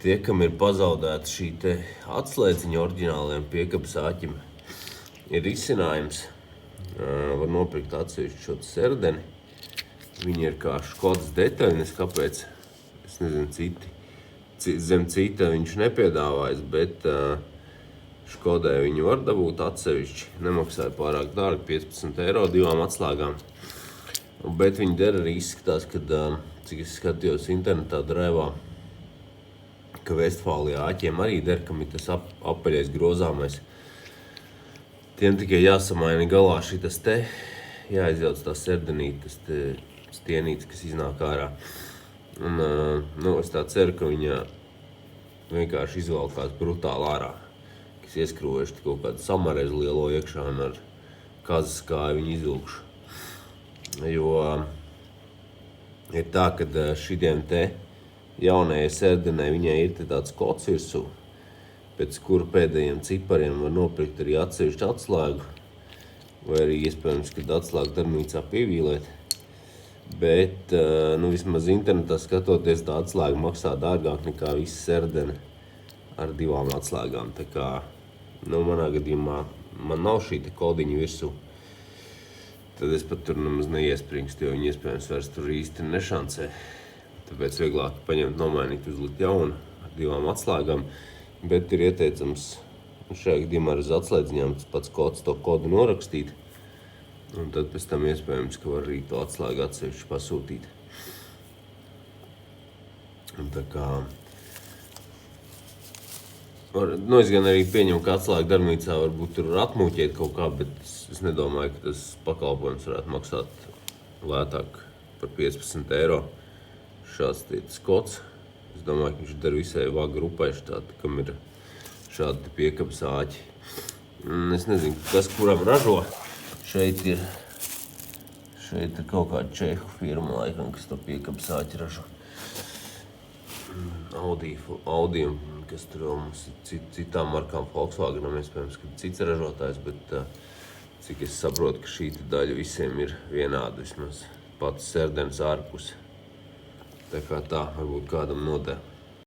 Tie, kam ir pazaudēta šī te atslēdziņa oriģinālajiem piekabas āķim, ir risinājums. Var nopirkt atsevišķu šo serdeni. Viņi ir kā Škodas detaļas, kāpēc, es nezinu, zem cita viņš nepiedāvājas, bet Škodai viņi var dabūt atsevišķi. Nemaksāja pārāk dārgi, 15 eiro divām atslēgām. Bet viņi der arī izskatās, kad, cik es skatījos internetā drēvā, ka Vestfālijā āķiem arī der, kam ir tas apaļais grozāmais. Tiem tikai jāsamaina galā šitas te, jāizjauc tā serdenīt, tas te stienīts, kas iznāk ārā. Un, es tā ceru, ka viņa vienkārši izvalkās brutāli ārā, kas ieskrūvējuši kaut kādu samarezi lielo iekšā un ar kazas kāju viņu izvilkšu. Jo ir tā, ka šitiem te jaunajai serdenē viņai ir tāds kods virsū, pēc kura pēdējiem cipariem var nopirkt arī atsevišķu atslēgu, vai arī iespējams, kad atslēgu darbnīcā pievīlēt. Bet, vismaz internetā skatoties, tā atslēga maksā dārgāk nekā visa serdene ar divām atslēgām. Tā kā, manā gadījumā man nav šī te kodiņa virsū, tad es pat tur nemaz neiespringstu, jo viņi iespējams vairs tur īsti nešancē. Tāpēc vieglāk paņemt, nomainīt, uzlikt jaunu ar divām atslēgām, bet ir ieteicams šajā gadījumā ar uz atslēdziņām tas pats kods to kodu norakstīt, un tad pēc tam iespējams, ka var arī to atslēgu atsevišķi pasūtīt. Un tā kā, es gan arī pieņemu, ka atslēgu darbnīcā varbūt tur atmūķēt kaut kā, bet es nedomāju, ka tas pakalpojums varētu maksāt lētāk par 15 eiro. Šāds tas kods. Es domāju, ka viņš der visai vaga grupai štādi, kam ir šādi piekabas āķi. Es nezinu, kas kuram ražo. Šeit ir kaut kāda čehu firma, laikam, kas to piekabas āķi ražo. Audi, kas tur vēl mums ir citām markām, Volkswagenam, iespējams, ka cits ražotājs, bet cik es saprotu, ka šī daļa visiem ir vienāda, vismaz pats serdenes ārpuse. Tā kā tā varbūt kādam noder.